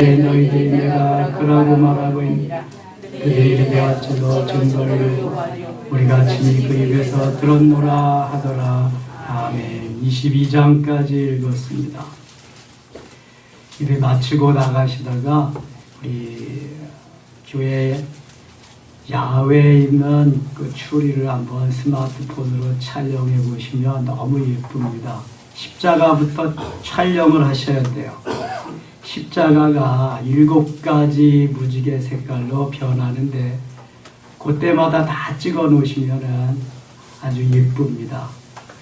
너희들이 내가 그라고 말하고 있느니라. 그의 입에 어찌도 증거를 우리가 친히 그 입에서 들었노라 하더라. 아멘. 22장까지 읽었습니다. 이제 마치고 나가시다가 우리 교회 야외에 있는 그 추리를 한번 스마트폰으로 촬영해 보시면 너무 예쁩니다. 십자가부터 촬영을 하셔야 돼요. 십자가가 7가지 무지개 색깔로 변하는데 그때마다 다 찍어 놓으시면은 아주 예쁩니다.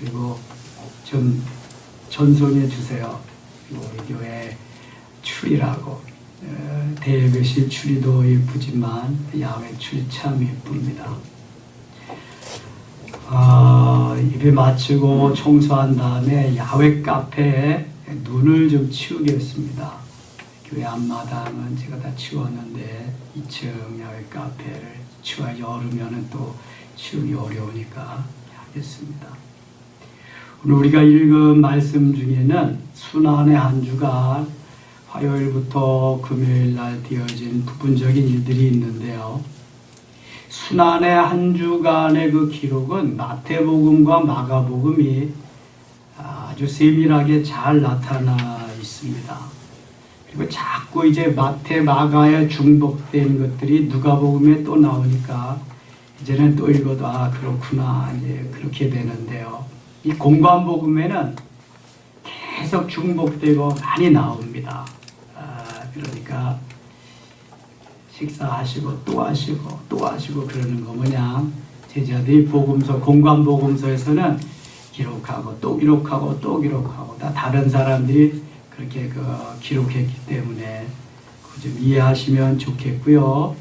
그리고 좀 전송해 주세요. 우리 교회 추리라고. 대예배실 추리도 예쁘지만 야외 추리 참 예쁩니다. 예배 마치고 청소한 다음에 야외 카페에 눈을 좀 치우겠습니다. 교회 앞마당은 제가 다 치웠는데 2층 야외 카페를 치워야지. 여름에는 또 치우기 어려우니까 하겠습니다. 오늘 우리가 읽은 말씀 중에는 순환의 한 주간 화요일부터 금요일 날 되어진 부분적인 일들이 있는데요. 순환의 한 주간의 그 기록은 마태복음과 마가복음이 아주 세밀하게 잘 나타나 있습니다. 그리고 자꾸 이제 마태, 마가에 중복된 것들이 누가복음에 또 나오니까 이제는 또 읽어도 그렇구나 이제 그렇게 되는데요. 이 공관복음에는 계속 중복되고 많이 나옵니다. 그러니까 식사하시고 또 하시고 또 하시고 그러는 거 뭐냐. 제자들이 복음서, 공관복음서에서는 기록하고 또 기록하고 또 기록하고 다 다른 사람들이 그렇게 기록했기 때문에 좀 이해하시면 좋겠고요.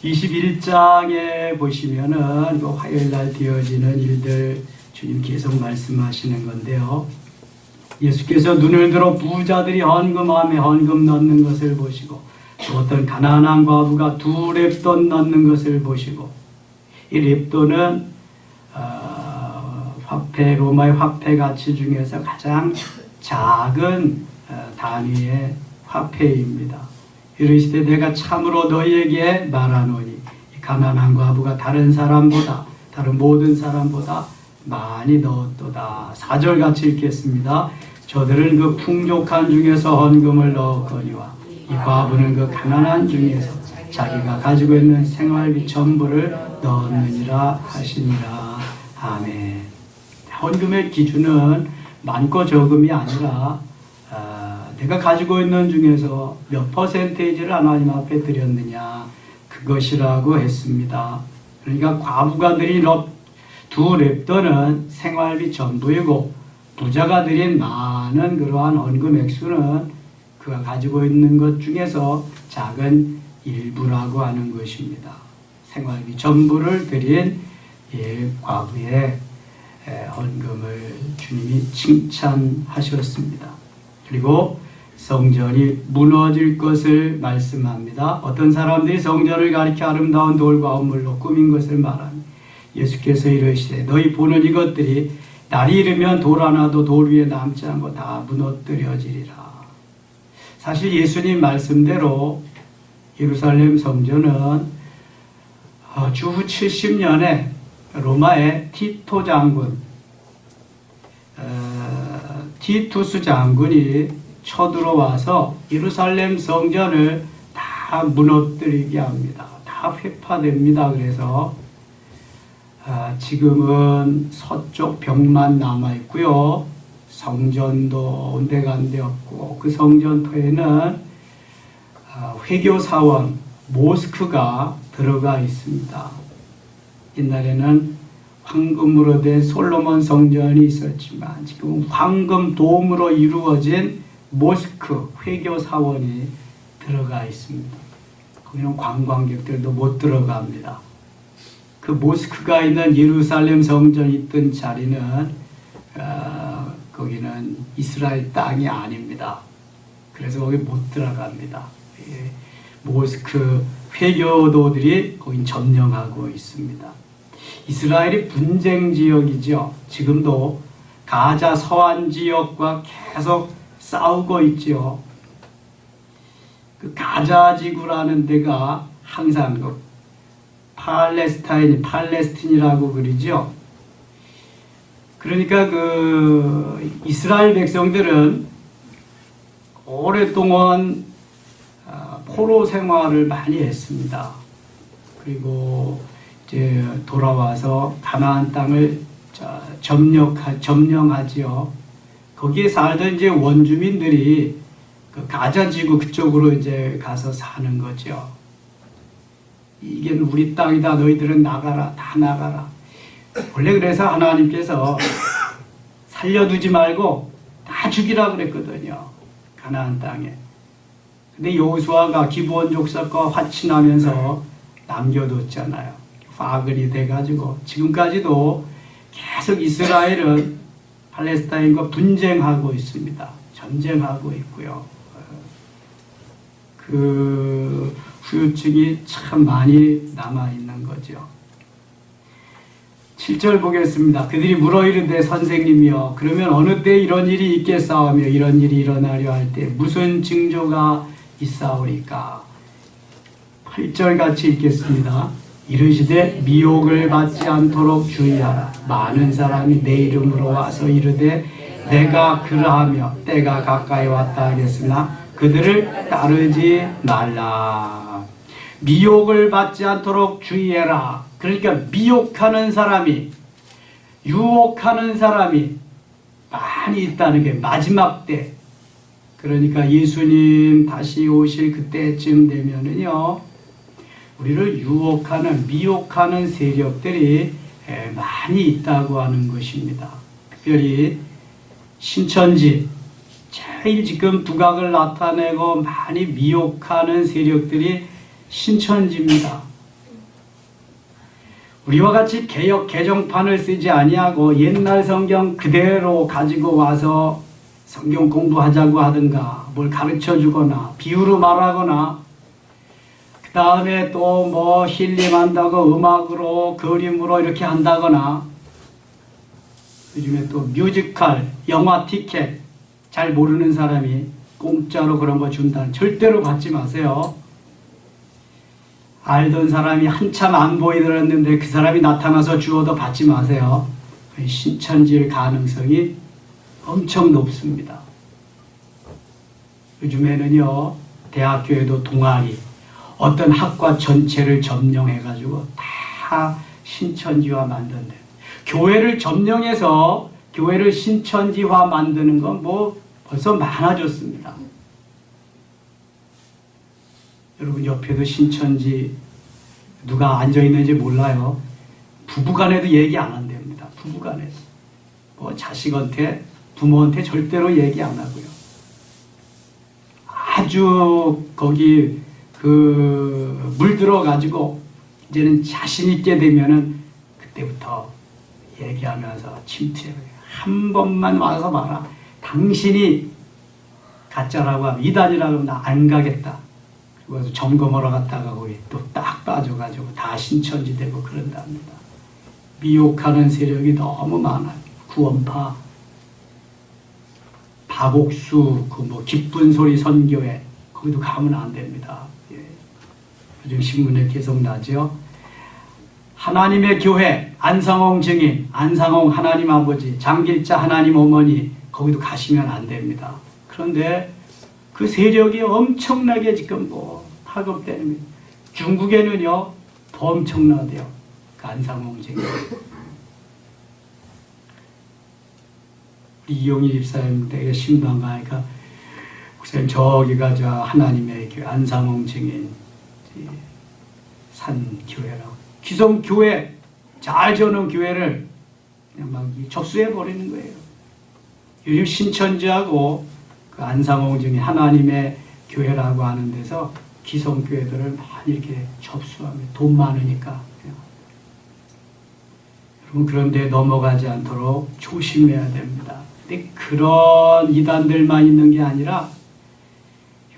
21장에 보시면은 화요일날 되어지는 일들 주님 계속 말씀하시는 건데요. 예수께서 눈을 들어 부자들이 헌금함에 헌금 넣는 것을 보시고 또 어떤 가난한 과부가 2렙돈 넣는 것을 보시고, 이 렙돈은 화폐, 로마의 화폐 가치 중에서 가장 작은 단위의 화폐입니다. 이르시되 내가 참으로 너희에게 말하노니 가난한 과부가 다른 사람보다, 다른 모든 사람보다 많이 넣었도다. 4절 같이 읽겠습니다. 저들은 그 풍족한 중에서 헌금을 넣었거니와 이 과부는 그 가난한 중에서 자기가 가지고 있는 생활비 전부를 넣었느니라 하시니라. 아멘. 헌금의 기준은 많고 적음이 아니라 내가 가지고 있는 중에서 몇 퍼센테이지를 하나님 앞에 드렸느냐, 그것이라고 했습니다. 그러니까 과부가 드린 2렙돈은 생활비 전부이고, 부자가 드린 많은 그러한 헌금 액수는 그가 가지고 있는 것 중에서 작은 일부라고 하는 것입니다. 생활비 전부를 드린 과부의 헌금을 주님이 칭찬하셨습니다. 그리고 성전이 무너질 것을 말씀합니다. 어떤 사람들이 성전을 가리켜 아름다운 돌과 우물로 꾸민 것을 말하니 예수께서 이르시되 너희 보는 이것들이 날이 이르면 돌 하나도 돌 위에 남지 않고 다 무너뜨려지리라. 사실 예수님 말씀대로 예루살렘 성전은 주후 70년에 로마의 티토 장군, 티투스 장군이 쳐들어와서 예루살렘 성전을 다 무너뜨리게 합니다. 다 회파됩니다. 그래서 지금은 서쪽 벽만 남아있고요. 성전도 온데간데 없고, 그 성전터에는 회교사원, 모스크가 들어가 있습니다. 옛날에는 황금으로 된 솔로몬 성전이 있었지만 지금은 황금 돔으로 이루어진 모스크, 회교사원이 들어가 있습니다. 거기는 관광객들도 못 들어갑니다. 그 모스크가 있는 예루살렘 성전이 있던 자리는 거기는 이스라엘 땅이 아닙니다. 그래서 거기 못 들어갑니다. 모스크 회교도들이 거기 점령하고 있습니다. 이스라엘이 분쟁 지역이죠. 지금도 가자 서안 지역과 계속 싸우고 있죠. 그 가자 지구라는 데가 항상 그 팔레스틴이라고 그러죠. 그러니까 그 이스라엘 백성들은 오랫동안 포로 생활을 많이 했습니다. 그리고 이제 돌아와서 가나안 땅을 점령하지요. 거기에 살던 이제 원주민들이 그 가자지구 그쪽으로 이제 가서 사는 거죠. 이게 우리 땅이다. 너희들은 나가라. 다 나가라. 원래 그래서 하나님께서 살려두지 말고 다 죽이라 그랬거든요. 가나안 땅에. 근데 여호수아가 기브온 족속과 화친하면서 남겨뒀잖아요. 파글이 돼가지고 지금까지도 계속 이스라엘은 팔레스타인과 분쟁하고 있습니다. 전쟁하고 있고요. 그 후유증이 참 많이 남아있는 거죠. 7절 보겠습니다. 그들이 물어 이르되 선생님이여 그러면 어느 때 이런 일이 있겠사오며 이런 일이 일어나려 할 때 무슨 징조가 있사오리까. 8절 같이 읽겠습니다. 이르시되 미혹을 받지 않도록 주의하라. 많은 사람이 내 이름으로 와서 이르되 내가 그러하며 때가 가까이 왔다 하겠으나 그들을 따르지 말라. 미혹을 받지 않도록 주의해라. 그러니까 미혹하는 사람이, 유혹하는 사람이 많이 있다는 게 마지막 때. 그러니까 예수님 다시 오실 그때쯤 되면은요, 우리를 유혹하는, 미혹하는 세력들이 많이 있다고 하는 것입니다. 특별히 신천지, 제일 지금 두각을 나타내고 많이 미혹하는 세력들이 신천지입니다. 우리와 같이 개역 개정판을 쓰지 아니하고 옛날 성경 그대로 가지고 와서 성경 공부하자고 하든가 뭘 가르쳐 주거나 비유로 말하거나 그 다음에 또 뭐 힐링한다고 음악으로 그림으로 이렇게 한다거나 요즘에 또 뮤지컬 영화 티켓 잘 모르는 사람이 공짜로 그런 거 준다는 절대로 받지 마세요. 알던 사람이 한참 안 보이더랬는데 그 사람이 나타나서 주어도 받지 마세요. 신천지일 가능성이 엄청 높습니다. 요즘에는요, 대학교에도 동아리, 어떤 학과 전체를 점령해가지고 다 신천지화 만든대. 교회를 점령해서 교회를 신천지화 만드는 건 뭐 벌써 많아졌습니다. 여러분 옆에도 신천지 누가 앉아있는지 몰라요. 부부간에도 얘기 안 한답니다. 부부간에도. 뭐 자식한테 부모한테 절대로 얘기 안 하고요. 아주 거기 그 물들어가지고 이제는 자신 있게 되면은 그때부터 얘기하면서 침투해요. 한 번만 와서 봐라. 당신이 가짜라고 하면 이단이라고 하면 나 안 가겠다. 그래서 점검하러 갔다가 거기 또 딱 빠져가지고 다 신천지 되고 그런답니다. 미혹하는 세력이 너무 많아요. 구원파, 박옥수, 그 뭐 기쁜 소리 선교회 거기도 가면 안 됩니다. 예. 요즘 신문에 계속 나죠. 하나님의 교회, 안상홍 증인, 안상홍 하나님 아버지, 장길자 하나님 어머니 거기도 가시면 안 됩니다. 그런데 그 세력이 엄청나게 지금 뭐 파급되는 중국에는요 더 엄청나대요. 그 안상홍 증인. 이용희 집사님 되게 신방 가니까 목사님 저기가 저 하나님의 교회 안상홍 증인 산 교회라고. 기성 교회 잘 저는 교회를 그냥 막 접수해 버리는 거예요. 요즘 신천지하고 그 안상홍 증인 하나님의 교회라고 하는 데서 기성 교회들을 많이 이렇게 접수하면 돈 많으니까. 여러분 그런데 넘어가지 않도록 조심해야 됩니다. 근데 그런 이단들만 있는 게 아니라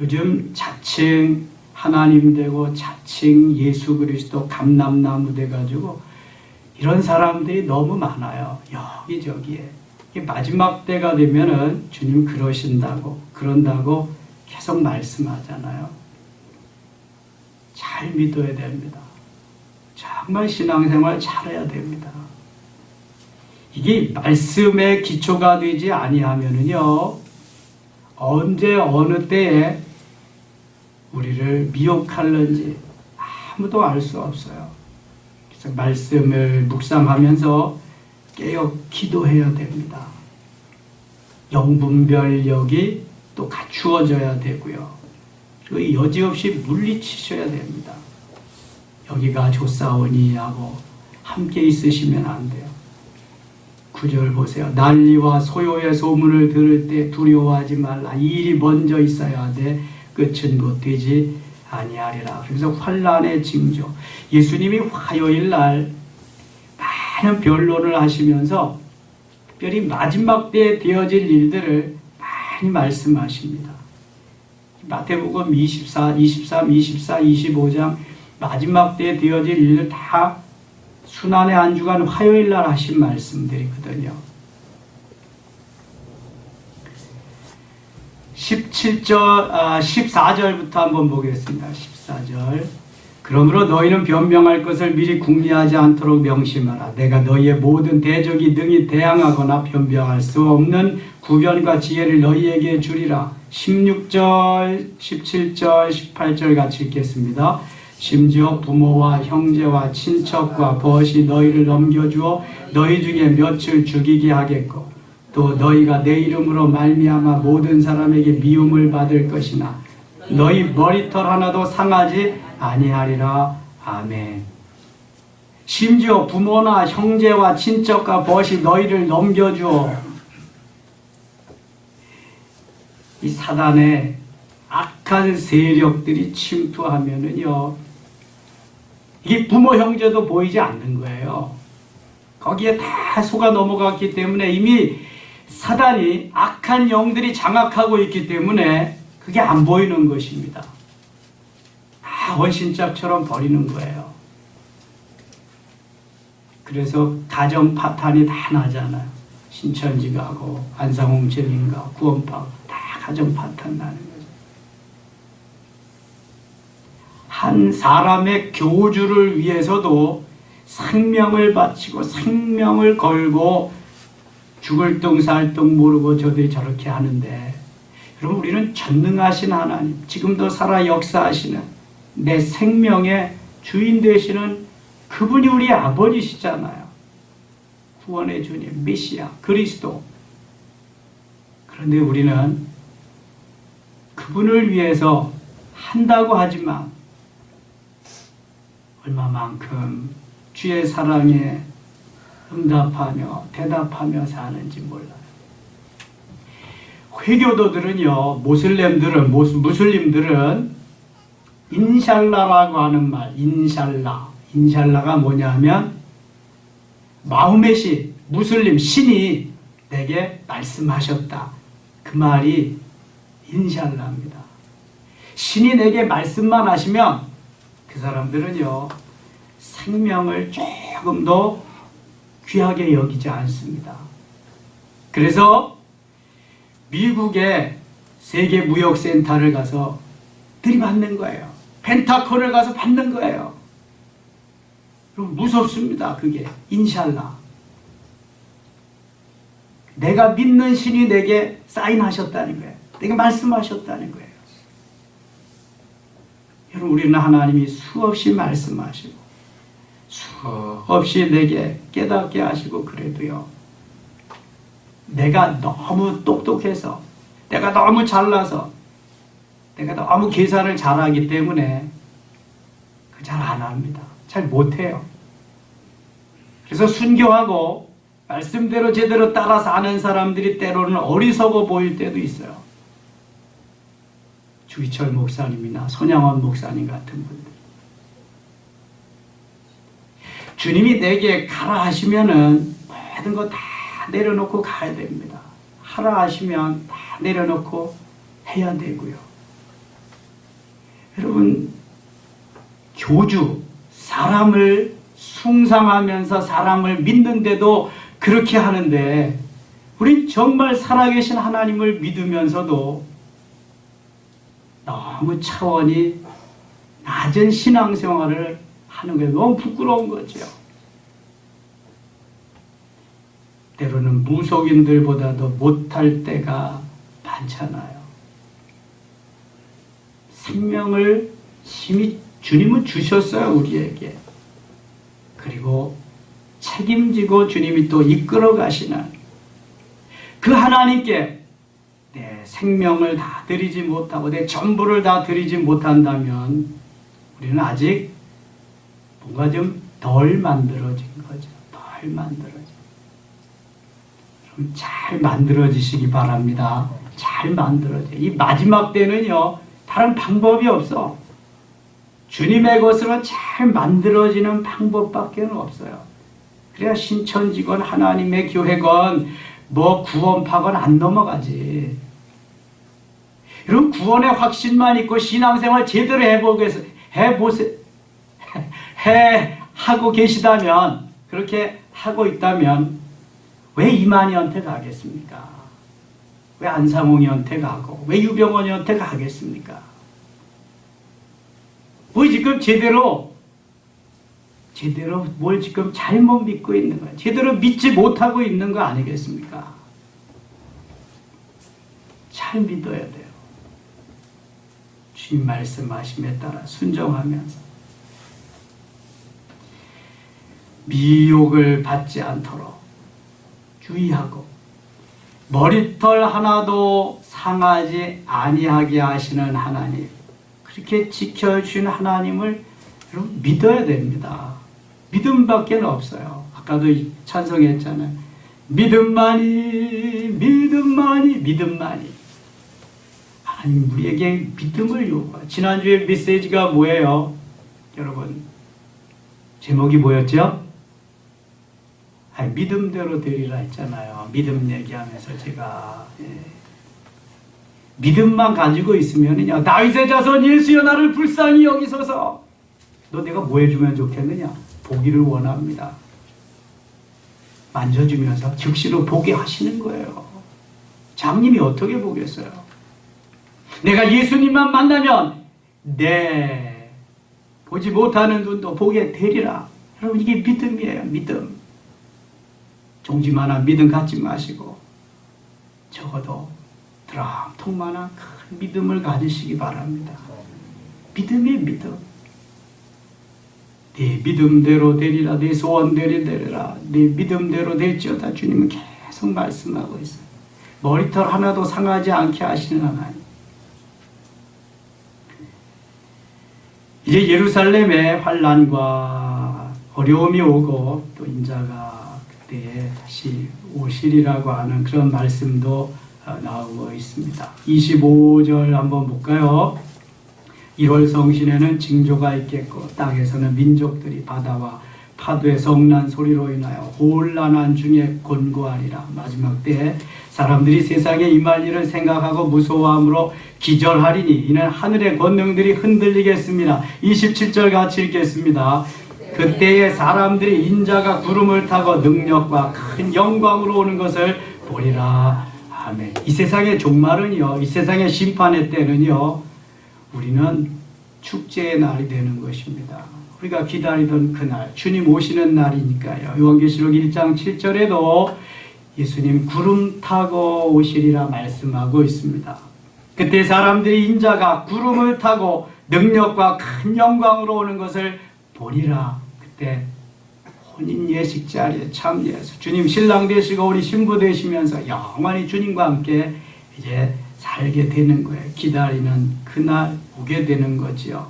요즘 자칭 하나님 되고 자칭 예수 그리스도 감람나무 돼가지고 이런 사람들이 너무 많아요. 여기저기에. 마지막 때가 되면은 주님 그런다고 계속 말씀하잖아요. 잘 믿어야 됩니다. 정말 신앙생활 잘해야 됩니다. 이게 말씀의 기초가 되지 아니하면은요, 언제 어느 때에 우리를 미혹할는지 아무도 알 수 없어요. 그래서 말씀을 묵상하면서 깨어 기도해야 됩니다. 영분별력이 또 갖추어져야 되고요. 그 여지없이 물리치셔야 됩니다. 여기가 좋사오니 하고 함께 있으시면 안 돼요. 9절 보세요. 난리와 소요의 소문을 들을 때 두려워하지 말라. 이 일이 먼저 있어야 돼. 끝은 곧 되지 아니하리라. 그래서 환난의 징조. 예수님이 화요일 날 많은 변론을 하시면서 특별히 마지막 때에 되어질 일들을 많이 말씀하십니다. 마태복음 23, 25장 마지막 때에 되어질 일을 다 순환의 한 주간 화요일 날 하신 말씀들이거든요. 14절부터 한번 보겠습니다. 14절. 그러므로 너희는 변명할 것을 미리 궁리하지 않도록 명심하라. 내가 너희의 모든 대적이 능히 대항하거나 변명할 수 없는 구변과 지혜를 너희에게 주리라. 16절, 17절, 18절 같이 읽겠습니다. 심지어 부모와 형제와 친척과 벗이 너희를 넘겨주어 너희 중에 몇을 죽이게 하겠고 또 너희가 내 이름으로 말미암아 모든 사람에게 미움을 받을 것이나 너희 머리털 하나도 상하지 아니하리라. 아멘. 심지어 부모나 형제와 친척과 벗이 너희를 넘겨주어. 이 사단의 악한 세력들이 침투하면은요, 이게 부모 형제도 보이지 않는 거예요. 거기에 다 속아 넘어갔기 때문에 이미 사단이 악한 영들이 장악하고 있기 때문에 그게 안 보이는 것입니다. 다 원신짝처럼 버리는 거예요. 그래서 가정 파탄이 다 나잖아요. 신천지가고 안상홍제민가 구원파 다 가정 파탄 나는 거죠. 한 사람의 교주를 위해서도 생명을 바치고 생명을 걸고 죽을 둥 살 둥 모르고 저들이 저렇게 하는데, 여러분, 우리는 전능하신 하나님, 지금도 살아 역사하시는 내 생명의 주인 되시는 그분이 우리 아버지시잖아요. 구원의 주님, 메시아, 그리스도. 그런데 우리는 그분을 위해서 한다고 하지만 얼마만큼 주의 사랑에 응답하며 대답하며 사는지 몰라요. 회교도들은요, 무슬림들은 인샬라라고 하는 말, 인샬라가 뭐냐면 마호메시, 무슬림 신이 내게 말씀하셨다. 그 말이 인샬라입니다. 신이 내게 말씀만 하시면 그 사람들은요, 생명을 조금도 귀하게 여기지 않습니다. 그래서 미국의 세계무역센터를 가서 들이받는 거예요. 펜타곤을 가서 받는 거예요. 그럼 무섭습니다. 그게 인샬라. 내가 믿는 신이 내게 사인하셨다는 거예요. 내게 말씀하셨다는 거예요. 여러분, 우리는 하나님이 수없이 말씀하시고 수없이 내게 깨닫게 하시고, 그래도요, 내가 너무 똑똑해서, 내가 너무 잘나서, 내가 너무 계산을 잘하기 때문에 잘 안 합니다. 잘 못해요. 그래서 순교하고 말씀대로 제대로 따라 사는 사람들이 때로는 어리석어 보일 때도 있어요. 주기철 목사님이나 손양원 목사님 같은 분들. 주님이 내게 가라 하시면은 모든 거 다 내려놓고 가야 됩니다. 하라 하시면 다 내려놓고 해야 되고요. 여러분, 교주, 사람을 숭상하면서 사람을 믿는데도 그렇게 하는데, 우린 정말 살아계신 하나님을 믿으면서도 너무 차원이 낮은 신앙생활을 하는 게 너무 부끄러운 거죠. 때로는 무속인들보다도 못할 때가 많잖아요. 생명을 심히 주님은 주셨어요, 우리에게. 그리고 책임지고 주님이 또 이끌어 가시는 그 하나님께 내 생명을 다 드리지 못하고 내 전부를 다 드리지 못한다면 우리는 아직 뭔가 좀 덜 만들어진 거죠. 덜 만들어진. 그럼 잘 만들어지시기 바랍니다. 잘 만들어져. 이 마지막 때는요, 다른 방법이 없어. 주님의 것으로 잘 만들어지는 방법밖에 없어요. 그래야 신천지건 하나님의 교회건 뭐 구원파건 안 넘어가지. 여러분, 구원의 확신만 있고 신앙생활 제대로 하고 계시다면, 그렇게 하고 있다면 왜 이만희한테 가겠습니까? 왜 안상홍이한테 가고 왜 유병원이한테 가겠습니까? 뭐 지금 제대로 뭘 지금 잘못 믿고 있는 거야. 제대로 믿지 못하고 있는 거 아니겠습니까? 잘 믿어야 돼요. 주님 말씀하심에 따라 순종하면서 미혹을 받지 않도록 주의하고 머리털 하나도 상하지 아니하게 하시는 하나님, 그렇게 지켜주신 하나님을 여러분 믿어야 됩니다. 믿음밖에 없어요. 아까도 찬송했잖아요. 믿음만이 하나님 우리에게 믿음을 요구해요. 지난주에 메시지가 뭐예요? 여러분 제목이 뭐였죠? 믿음대로 되리라 했잖아요. 믿음 얘기하면서 제가 믿음만 가지고 있으면요, 다윗의 자손 예수여 나를 불쌍히 여기소서. 너 내가 뭐 해주면 좋겠느냐? 보기를 원합니다. 만져주면서 즉시로 보게 하시는 거예요. 장님이 어떻게 보겠어요? 내가 예수님만 만나면 보지 못하는 눈도 보게 되리라. 여러분 이게 믿음이에요. 믿음. 종지만한 믿음 갖지 마시고 적어도 드럼통만한 큰 믿음을 가지시기 바랍니다. 믿음이 믿음. 네 믿음대로 되리라. 네 소원대로 되리라. 네 믿음대로 될지어다. 주님은 계속 말씀하고 있어요. 머리털 하나도 상하지 않게 하시는 하나님. 이제 예루살렘에 환난과 어려움이 오고 또 인자가 그때 다시 오시리라고 하는 그런 말씀도 나오고 있습니다. 25절 한번 볼까요? 1월 성신에는 징조가 있겠고 땅에서는 민족들이 바다와 파도의 성난 소리로 인하여 혼란한 중에 곤고하리라. 마지막 때에 사람들이 세상에 임할 일을 생각하고 무서워함으로 기절하리니 이는 하늘의 권능들이 흔들리겠습니다. 27절 같이 읽겠습니다. 그때에 사람들이 인자가 구름을 타고 능력과 큰 영광으로 오는 것을 보리라. 아멘. 이 세상의 종말은요, 이 세상의 심판의 때는요, 우리는 축제의 날이 되는 것입니다. 우리가 기다리던 그날, 주님 오시는 날이니까요. 요한계시록 1장 7절에도 예수님 구름 타고 오시리라 말씀하고 있습니다. 그때 사람들이 인자가 구름을 타고 능력과 큰 영광으로 오는 것을 보리라. 그때 혼인 예식 자리에 참여해서 주님 신랑 되시고 우리 신부 되시면서 영원히 주님과 함께 이제 살게 되는 거예요. 기다리는 그날 오게 되는 거지요.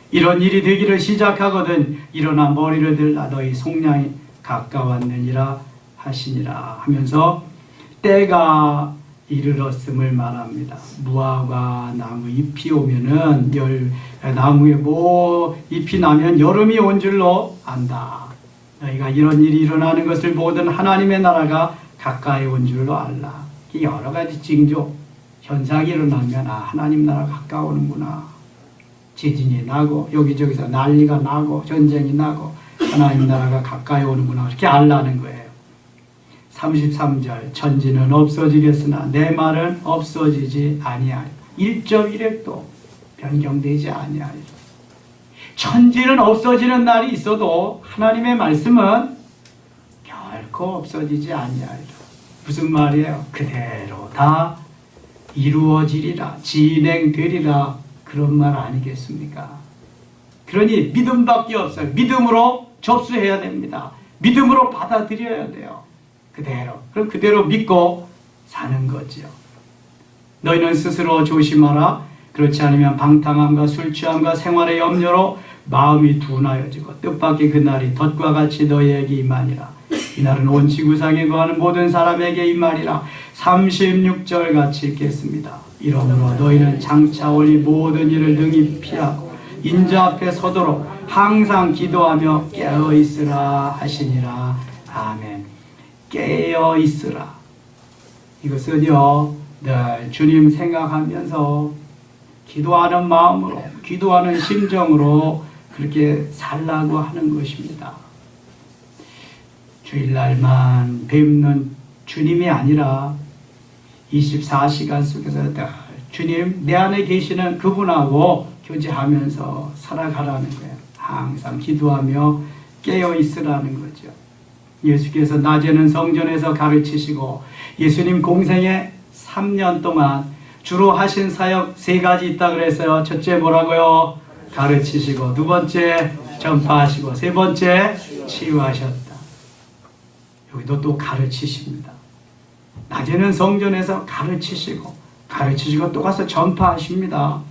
이런 일이 되기를 시작하거든 일어나 머리를 들라 너희 속량이 가까웠느니라 하시니라 하면서 때가 이르렀음을 말합니다. 무화과 나무 잎이 오면은 나무에 잎이 나면 여름이 온 줄로 안다. 너희가 이런 일이 일어나는 것을 보거든 하나님의 나라가 가까이 온 줄로 알라. 여러 가지 징조 현상이 일어나면 하나님 나라가 가까우는구나. 지진이 나고 여기저기서 난리가 나고 전쟁이 나고 하나님 나라가 가까이 오는구나. 그렇게 알라는 거예요. 33절 천지는 없어지겠으나 내 말은 없어지지 아니하리라. 1.1획도 변경되지 아니하리라. 천지는 없어지는 날이 있어도 하나님의 말씀은 결코 없어지지 아니하리라. 무슨 말이에요? 그대로 다 이루어지리라, 진행되리라, 그런 말 아니겠습니까? 그러니 믿음밖에 없어요. 믿음으로 접수해야 됩니다. 믿음으로 받아들여야 돼요. 그대로. 그럼 그대로 믿고 사는 거죠. 너희는 스스로 조심하라. 그렇지 않으면 방탕함과 술 취함과 생활의 염려로 마음이 둔하여지고 뜻밖의 그날이 덫과 같이 너희에게 임하니라. 이날은 온 지구상에 거하는 모든 사람에게 임하리라. 36절 같이 읽겠습니다. 이러므로 너희는 장차 올 이 모든 일을 능히 피하고 인자 앞에 서도록 항상 기도하며 깨어있으라 하시니라. 아멘. 깨어있으라. 이것은요, 늘 주님 생각하면서 기도하는 마음으로, 기도하는 심정으로 그렇게 살라고 하는 것입니다. 주일날만 뵙는 주님이 아니라 24시간 속에서 주님 내 안에 계시는 그분하고 교제하면서 살아가라는 거예요. 항상 기도하며 깨어있으라는 거죠. 예수께서 낮에는 성전에서 가르치시고 예수님 공생애 3년 동안 주로 하신 사역 3가지 있다 그랬어요. 첫째 뭐라고요? 가르치시고, 두 번째 전파하시고, 세 번째 치유하셨다. 여기도 또 가르치십니다. 낮에는 성전에서 가르치시고 또 가서 전파하십니다.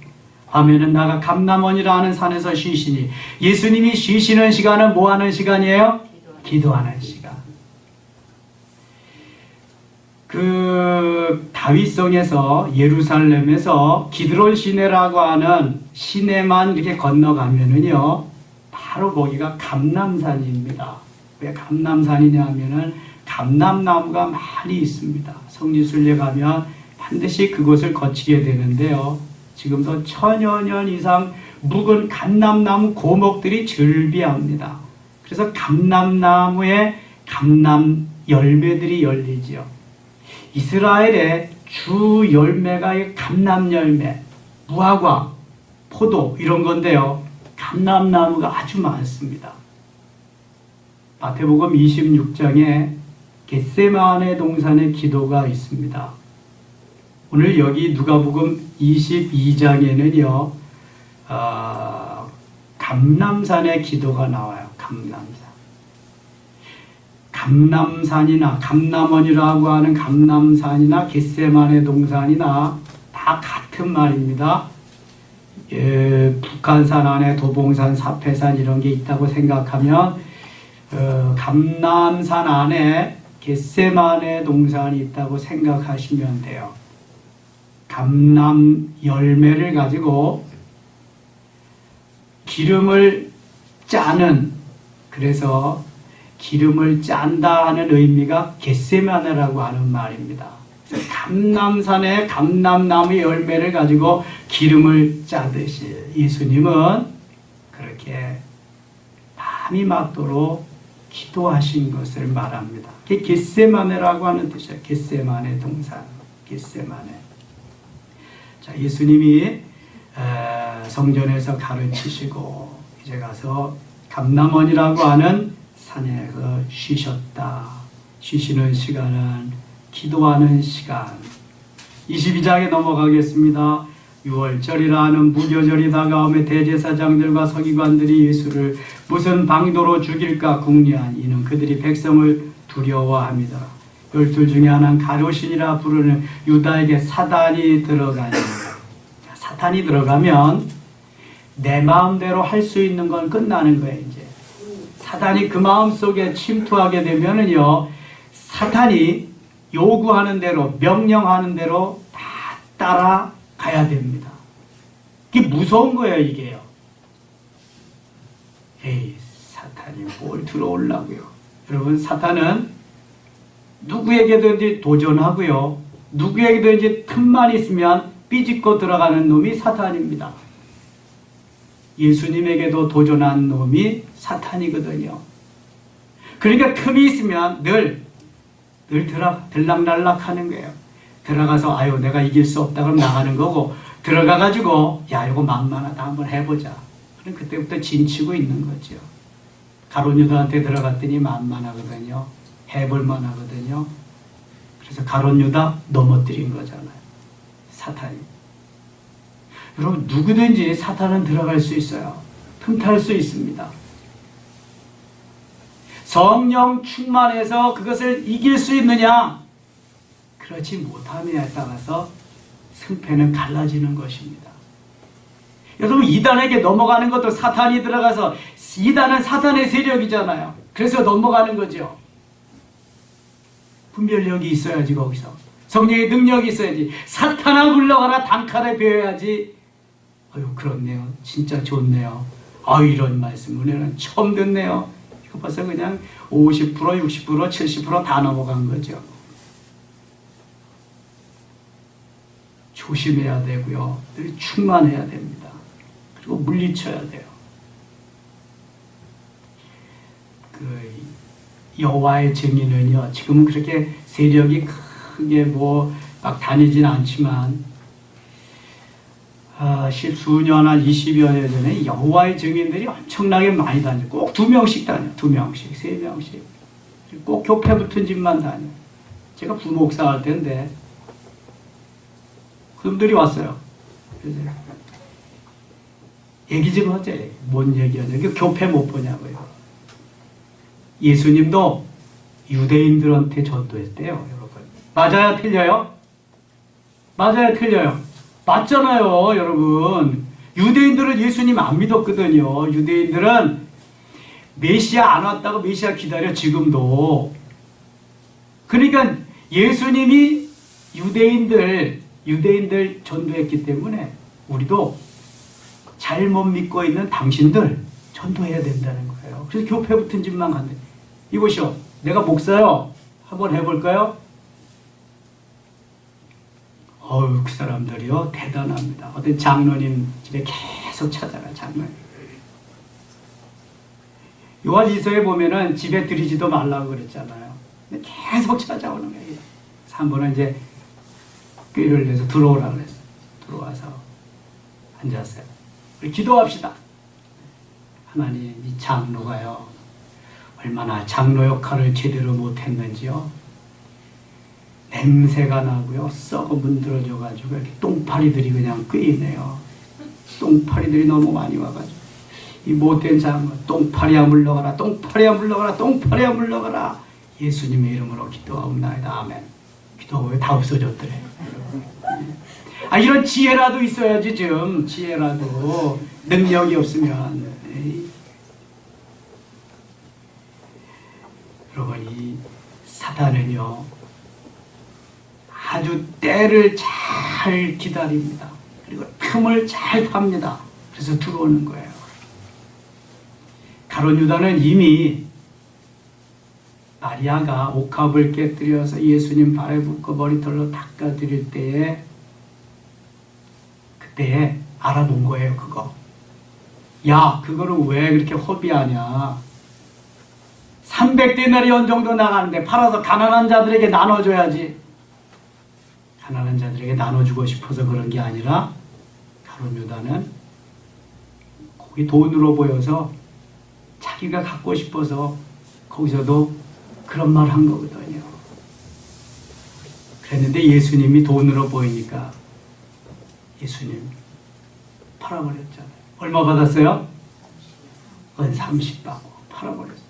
밤에는 나가 감람원이라 하는 산에서 쉬시니, 예수님이 쉬시는 시간은 뭐 하는 시간이에요? 기도하는 시간. 그 다윗성에서 예루살렘에서 기드론 시내라고 하는 시내만 이렇게 건너가면은요, 바로 거기가 감람산입니다. 왜 감람산이냐 하면은 감람나무가 많이 있습니다. 성지순례 가면 반드시 그곳을 거치게 되는데요. 지금도 1000여 년 이상 묵은 감람나무 고목들이 즐비합니다. 그래서 감람나무에 감람 열매들이 열리지요. 이스라엘의 주 열매가 감람 열매, 무화과, 포도 이런 건데요. 감람나무가 아주 많습니다. 마태복음 26장에 겟세마네 동산의 기도가 있습니다. 오늘 여기 누가복음 22장에는요, 감람산의 기도가 나와요. 감람산이나 감람원이라고 하는 감람산이나 겟세마네 동산이나 다 같은 말입니다. 북한산 안에 도봉산, 사패산 이런 게 있다고 생각하면 감람산 안에 겟세마네 동산이 있다고 생각하시면 돼요. 감람 열매를 가지고 기름을 짜는, 그래서 기름을 짠다 하는 의미가 겟세마네라고 하는 말입니다. 감람산의 감람나무 열매를 가지고 기름을 짜듯이 예수님은 그렇게 밤이 맞도록 기도하신 것을 말합니다. 그게 겟세마네라고 하는 뜻이에요. 겟세마네 동산, 겟세마네. 자, 예수님이 성전에서 가르치시고 이제 가서 감람원이라고 하는 산에서 쉬셨다. 쉬시는 시간은 기도하는 시간. 22장에 넘어가겠습니다. 6월절이라 하는 무교절이 다가오매 대제사장들과 서기관들이 예수를 무슨 방도로 죽일까 궁리하니, 이는 그들이 백성을 두려워합니다. 12 중에 하나는 가룟신이라 부르는 유다에게 사단이 들어가니, 사탄이 들어가면 내 마음대로 할 수 있는 건 끝나는 거예요. 이제 사탄이 그 마음속에 침투하게 되면은요, 사탄이 요구하는 대로, 명령하는 대로 다 따라가야 됩니다. 이게 무서운 거예요, 이게요. 에이, 사탄이 뭘 들어오려고요. 여러분, 사탄은 누구에게든지 도전하고요, 누구에게든지 틈만 있으면 삐집고 들어가는 놈이 사탄입니다. 예수님에게도 도전한 놈이 사탄이거든요. 그러니까 틈이 있으면 늘 들락날락 하는 거예요. 들어가서 아유 내가 이길 수 없다 그럼 나가는 거고, 들어가가지고 야 이거 만만하다 한번 해보자. 그때부터 진치고 있는 거죠. 가룟 유다한테 들어갔더니 만만하거든요. 해볼만 하거든요. 그래서 가룟 유다 넘어뜨린 거잖아요. 사탄이. 여러분 누구든지 사탄은 들어갈 수 있어요. 틈탈 수 있습니다. 성령 충만해서 그것을 이길 수 있느냐? 그렇지 못함에 따라서 승패는 갈라지는 것입니다. 여러분 이단에게 넘어가는 것도 사탄이 들어가서, 이단은 사탄의 세력이잖아요. 그래서 넘어가는 거죠. 분별력이 있어야지. 거기서 성령의 능력이 있어야지. 사탄아 물러가라 단칼에 배워야지. 아유 그렇네요. 진짜 좋네요. 아유 이런 말씀 은혜는 처음 듣네요. 이거 벌써 그냥 50%, 60%, 70%다 넘어간 거죠. 조심해야 되고요. 늘 충만해야 됩니다. 그리고 물리쳐야 돼요. 그 여호와의 증인은요, 지금은 그렇게 세력이 크게 막 다니진 않지만, 십수년, 한 20여 년 전에 여호와의 증인들이 엄청나게 많이 다녀요. 꼭 2명씩 다녀요. 2명씩, 3명씩. 꼭 교회 붙은 집만 다녀요. 제가 부목사 할 때인데, 그분들이 왔어요. 그래서 얘기 좀 하자. 뭔 얘기하냐. 교회 못 보냐고요. 예수님도 유대인들한테 전도했대요, 여러분. 맞아요, 틀려요? 맞아요, 틀려요? 맞잖아요, 여러분. 유대인들은 예수님 안 믿었거든요. 유대인들은 메시아 안 왔다고 메시아 기다려, 지금도. 그러니까 예수님이 유대인들 전도했기 때문에 우리도 잘못 믿고 있는 당신들 전도해야 된다는 거예요. 그래서 교회 붙은 집만 간대. 이보시오, 내가 목사요. 한번 해볼까요? 어휴, 그 사람들이요 대단합니다. 어떤 장로님 집에 계속 찾아가. 장로님. 요한일서에 보면은 집에 들이지도 말라고 그랬잖아요. 근데 계속 찾아오는 거예요. 그래서 한 번은 이제 꾀를 내서 들어오라고 그랬어요. 들어와서 앉았어요. 우리 기도합시다. 하나님, 이 장로가요 얼마나 장로 역할을 제대로 못했는지요. 냄새가 나고요, 썩어 문드러져가지고 이렇게 똥파리들이 그냥 끓이네요. 똥파리들이 너무 많이 와가지고 이 못된 장로, 똥파리야 물러가라, 똥파리야 물러가라, 똥파리야 물러가라. 예수님의 이름으로 기도하옵나이다. 아멘. 기도하고 왜 다 없어졌더래. 이런 지혜라도 있어야지. 좀 지혜라도. 능력이 없으면. 여러분, 이 사단은요 아주 때를 잘 기다립니다. 그리고 틈을 잘 팝니다. 그래서 들어오는 거예요. 가룟 유다는 이미 마리아가 옥합을 깨뜨려서 예수님 발에 붓고 머리털로 닦아드릴 때에 그때에 알아본 거예요. 그거. 야, 그거를 왜 그렇게 허비하냐. 300데나리온 정도 나가는데 팔아서 가난한 자들에게 나눠줘야지. 가난한 자들에게 나눠주고 싶어서 그런 게 아니라 가룟 유다는 거기 돈으로 보여서 자기가 갖고 싶어서 거기서도 그런 말 한 거거든요. 그랬는데 예수님이 돈으로 보이니까 예수님 팔아버렸잖아요. 얼마 받았어요? 은 30 받고 팔아버렸어요.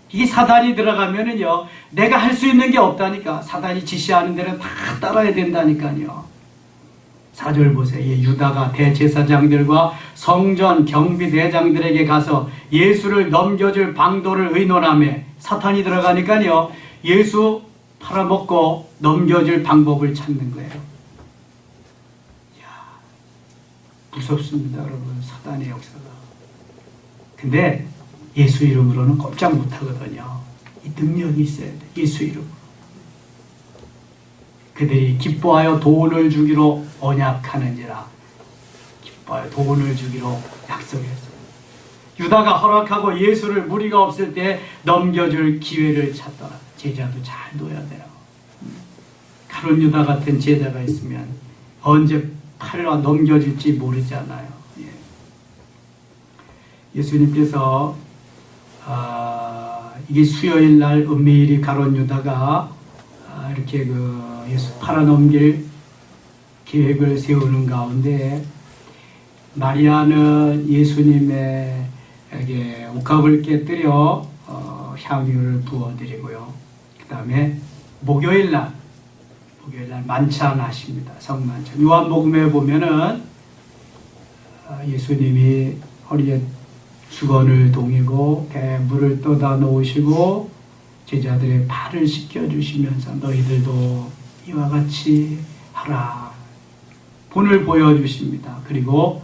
이게 사단이 들어가면은요, 내가 할 수 있는 게 없다니까. 사단이 지시하는 대로 다 따라야 된다니까요. 4절 보세요. 유다가 대제사장들과 성전 경비대장들에게 가서 예수를 넘겨줄 방도를 의논하며, 사탄이 들어가니까요, 예수 팔아먹고 넘겨줄 방법을 찾는 거예요. 이야, 무섭습니다, 여러분. 사단의 역사가. 근데 예수 이름으로는 꼼짝 못하거든요. 이 능력이 있어야 돼. 예수 이름으로. 그들이 기뻐하여 돈을 주기로 언약하는지라. 기뻐하여 돈을 주기로 약속했어요. 유다가 허락하고 예수를 무리가 없을 때 넘겨줄 기회를 찾더라. 제자도 잘 둬야 돼요. 가룟 유다 같은 제자가 있으면 언제 팔러 넘겨줄지 모르잖아요. 예. 예수님께서 이게 수요일 날 은밀히 가룟 유다가 이렇게 예수 팔아넘길 계획을 세우는 가운데 마리아는 예수님에게 옥합을 깨뜨려 향유를 부어드리고요. 그 다음에 목요일 날 만찬하십니다. 성만찬. 요한복음에 보면은 예수님이 허리에 수건을 동이고 배에 물을 떠다 놓으시고 제자들의 발을 씻겨주시면서 너희들도 이와 같이 하라. 본을 보여주십니다. 그리고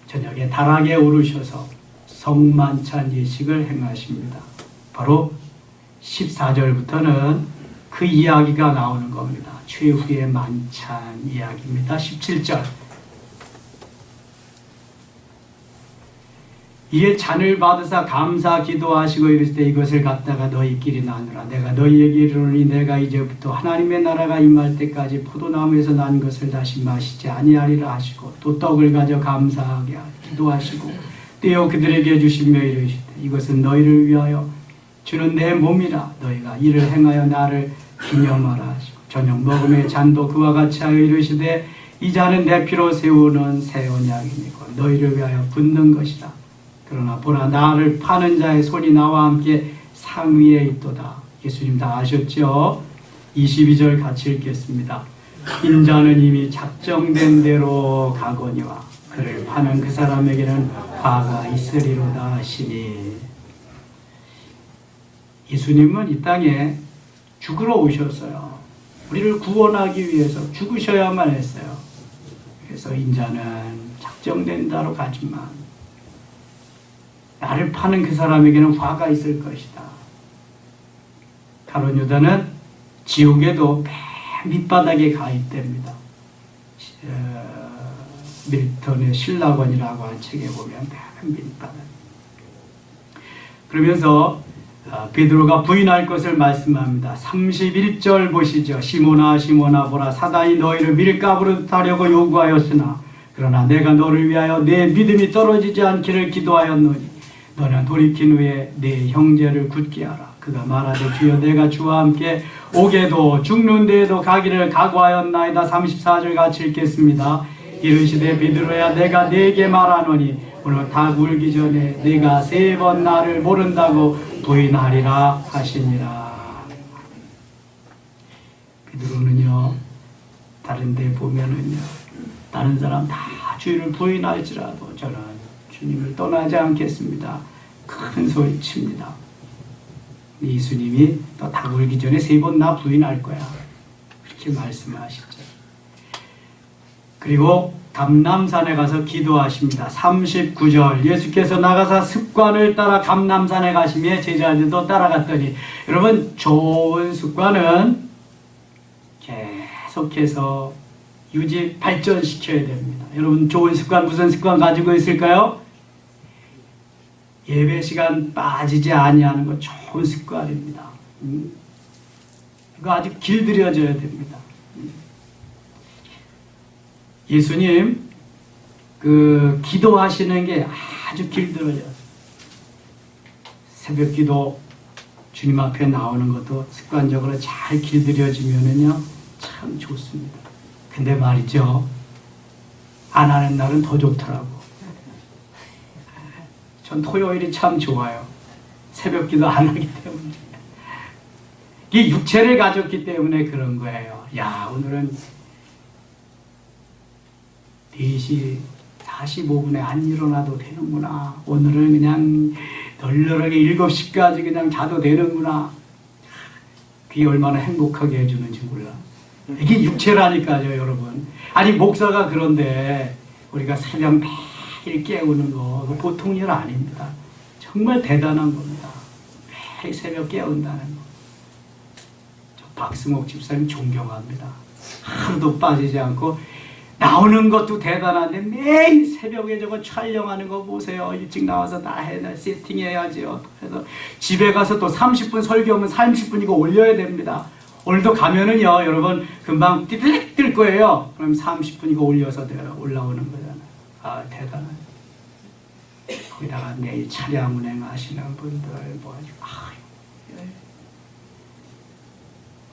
저녁에 다락에 오르셔서 성만찬 예식을 행하십니다. 바로 14절부터는 그 이야기가 나오는 겁니다. 최후의 만찬 이야기입니다. 17절. 이에 잔을 받으사 감사 기도하시고 이르시되 이것을 갖다가 너희끼리 나누라. 내가 너희에게 이르노니 내가 이제부터 하나님의 나라가 임할 때까지 포도나무에서 난 것을 다시 마시지 아니하리라 하시고 또 떡을 가져 감사하게 기도하시고 떼어 그들에게 주시며 이르시되 이것은 너희를 위하여 주는 내 몸이라. 너희가 이를 행하여 나를 기념하라 하시고 저녁 먹음에 잔도 그와 같이 하여 이르시되 이 잔은 내 피로 세우는 새 언약이니고 너희를 위하여 붓는 것이다. 그러나 보라 나를 파는 자의 손이 나와 함께 상위에 있도다. 예수님 다 아셨죠? 22절 같이 읽겠습니다. 인자는 이미 작정된 대로 가거니와 그를 파는 그 사람에게는 화가 있으리로다 하시니. 예수님은 이 땅에 죽으러 오셨어요. 우리를 구원하기 위해서 죽으셔야만 했어요. 그래서 인자는 작정된 대로 가지만 나를 파는 그 사람에게는 화가 있을 것이다. 가룟 유다는 지옥에도 맨 밑바닥에 가 있답니다. 밀턴의 신라권이라고 하는 책에 보면 맨 밑바닥. 그러면서 베드로가 부인할 것을 말씀합니다. 31절 보시죠. 시몬아 시몬아 보라 사단이 너희를 밀가부르듯 하려고 요구하였으나 그러나 내가 너를 위하여 내 믿음이 떨어지지 않기를 기도하였노니 너는 돌이킨 후에 내 형제를 굳게 하라. 그가 말하되 주여 내가 주와 함께 오게도 죽는 데에도 가기를 각오하였나이다. 34절 같이 읽겠습니다. 이르시되 베드로야 내가 네게 말하노니 오늘 닭 울기 전에 네가 3번 나를 모른다고 부인하리라 하시니라. 베드로는요 다른 데 보면은요 다른 사람 다 주인을 부인할지라도 저는 주님을 떠나지 않겠습니다. 큰 소리 칩니다. 예수님이 너 닭 울기 전에 3번 나 부인할 거야. 그렇게 말씀하시죠. 그리고 감람산에 가서 기도하십니다. 39절 예수께서 나가사 습관을 따라 감람산에 가시며 제자들도 따라갔더니 여러분 좋은 습관은 계속해서 유지 발전시켜야 됩니다. 여러분 좋은 습관 무슨 습관 가지고 있을까요? 예배 시간 빠지지 아니하는 거 좋은 습관입니다. 이거 아주 길들여져야 됩니다. 예수님 기도하시는 게 아주 길들여져요. 새벽 기도 주님 앞에 나오는 것도 습관적으로 잘 길들여지면은요 참 좋습니다. 근데 말이죠 안 하는 날은 더 좋더라고. 전 토요일이 참 좋아요. 새벽 기도 안 하기 때문에. 이 육체를 가졌기 때문에 그런 거예요. 야 오늘은 4시 45분에 안 일어나도 되는구나. 오늘은 그냥 널널하게 7시까지 그냥 자도 되는구나. 그게 얼마나 행복하게 해주는지 몰라. 이게 육체라니까요 여러분. 아니 목사가 그런데 우리가 새벽 매일 깨우는 거 보통 일 아닙니다. 정말 대단한 겁니다. 매일 새벽 깨운다는 거. 저 박승옥 집사님 존경합니다. 하루도 빠지지 않고 나오는 것도 대단한데 매일 새벽에 저거 촬영하는 거 보세요. 일찍 나와서 다 세팅해야죠. 그래서 집에 가서 또 30분 설교하면 30분 이거 올려야 됩니다. 오늘도 가면은요 여러분 금방 띠릭 뜰 거예요. 그럼 30분 이거 올려서 올라오는 거잖아요. 아 대단하죠. 거기다가 내일 차량 운행하시는 분들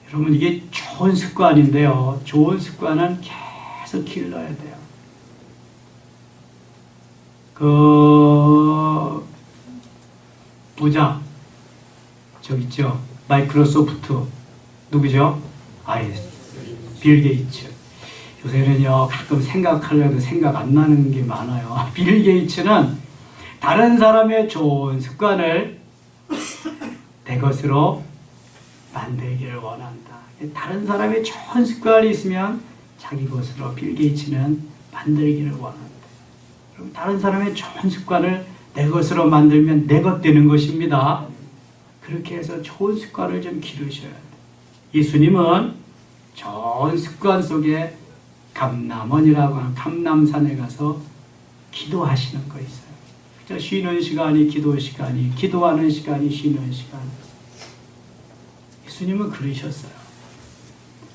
여러분 이게 좋은 습관인데요. 좋은 습관은 계속 길러야 돼요. 그 부자 저기 있죠. 마이크로소프트 누구죠? 빌 게이츠. 요새는요 가끔 생각하려도 생각 안 나는 게 많아요. 빌 게이츠는 다른 사람의 좋은 습관을 내 것으로 만들기를 원한다. 다른 사람의 좋은 습관이 있으면 자기 것으로 빌 게이츠는 만들기를 원한다. 그럼 다른 사람의 좋은 습관을 내 것으로 만들면 내 것 되는 것입니다. 그렇게 해서 좋은 습관을 좀 기르셔야 돼요. 예수님은 좋은 습관 속에 감남원이라고 하는 감남산에 가서 기도하시는 거 있어요. 그저 쉬는 시간이 기도 시간이, 기도하는 시간이 쉬는 시간. 예수님은 그러셨어요.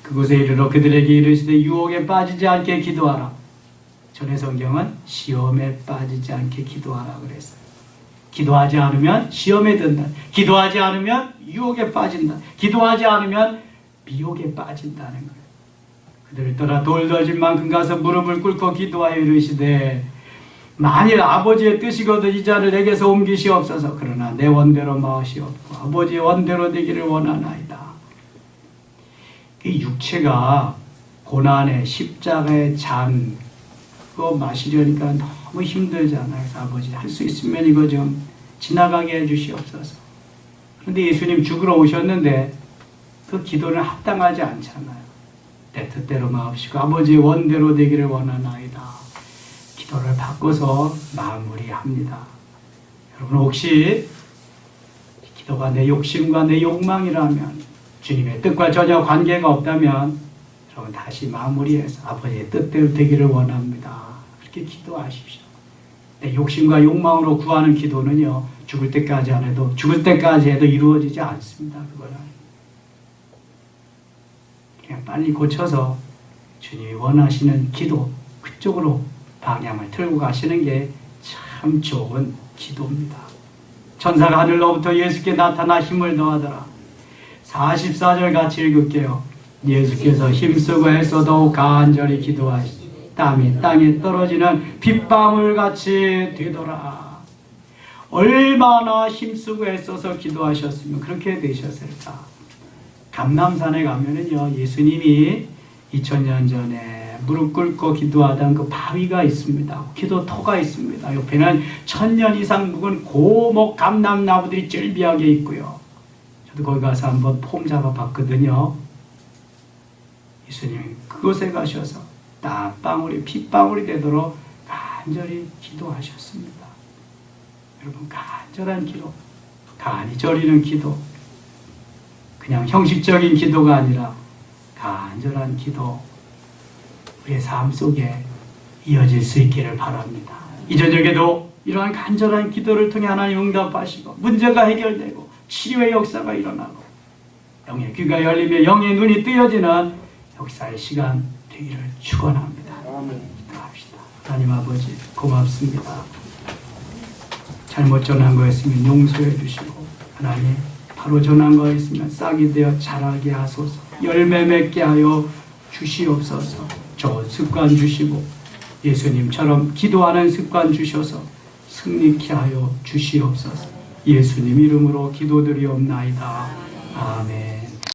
그곳에 이르러 그들에게 이르시되 유혹에 빠지지 않게 기도하라. 전에 성경은 시험에 빠지지 않게 기도하라 그랬어요. 기도하지 않으면 시험에 든다. 기도하지 않으면 유혹에 빠진다. 기도하지 않으면 미혹에 빠진다는 거예요. 그들을 따라 돌더질 만큼 가서 무릎을 꿇고 기도하여 이르시되 만일 아버지의 뜻이거든 이 자를 내게서 옮기시옵소서. 그러나 내 원대로 마으시옵고 아버지의 원대로 되기를 원하나이다. 이 육체가 고난의 십자가의 잔 그거 마시려니까 너무 힘들잖아요. 그래서 아버지 할 수 있으면 이거 좀 지나가게 해주시옵소서. 그런데 예수님 죽으러 오셨는데 그 기도는 합당하지 않잖아요. 내 뜻대로 마옵시고 아버지의 원대로 되기를 원하나이다. 기도를 바꿔서 마무리합니다. 여러분 혹시 기도가 내 욕심과 내 욕망이라면 주님의 뜻과 전혀 관계가 없다면 여러분 다시 마무리해서 아버지의 뜻대로 되기를 원합니다. 그렇게 기도하십시오. 내 욕심과 욕망으로 구하는 기도는요 죽을 때까지 안 해도 죽을 때까지 해도 이루어지지 않습니다. 그거는 그냥 빨리 고쳐서 주님이 원하시는 기도 그쪽으로 방향을 틀고 가시는 게 참 좋은 기도입니다. 천사가 하늘로부터 예수께 나타나 힘을 더하더라. 44절 같이 읽을게요. 예수께서 힘쓰고 애써도 간절히 기도하시니 땀이 땅에 떨어지는 빗방울같이 되더라. 얼마나 힘쓰고 애써서 기도하셨으면 그렇게 되셨을까. 감남산에 가면은요 예수님이 2000년 전에 무릎 꿇고 기도하던 그 바위가 있습니다. 기도터가 있습니다. 옆에는 1000년 이상 묵은 고목 감람나무들이 쫄비하게 있고요. 저도 거기 가서 한번 폼 잡아봤거든요. 예수님이 그곳에 가셔서 땀방울이 핏방울이 되도록 간절히 기도하셨습니다. 여러분 간절한 기도, 간이 저리는 기도, 그냥 형식적인 기도가 아니라 간절한 기도 우리의 삶 속에 이어질 수 있기를 바랍니다. 이 저녁에도 이러한 간절한 기도를 통해 하나님 응답하시고 문제가 해결되고 치료의 역사가 일어나고 영의 귀가 열리며 영의 눈이 뜨여지는 역사의 시간 되기를 축원합니다. 기도합시다. 하나님 아버지 고맙습니다. 잘못 전한 거였으면 용서해 주시고 하나님 바로 전한 거 있으면 싹이 되어 자라게 하소서. 열매 맺게 하여 주시옵소서. 좋은 습관 주시고 예수님처럼 기도하는 습관 주셔서 승리케 하여 주시옵소서. 예수님 이름으로 기도드리옵나이다. 아멘.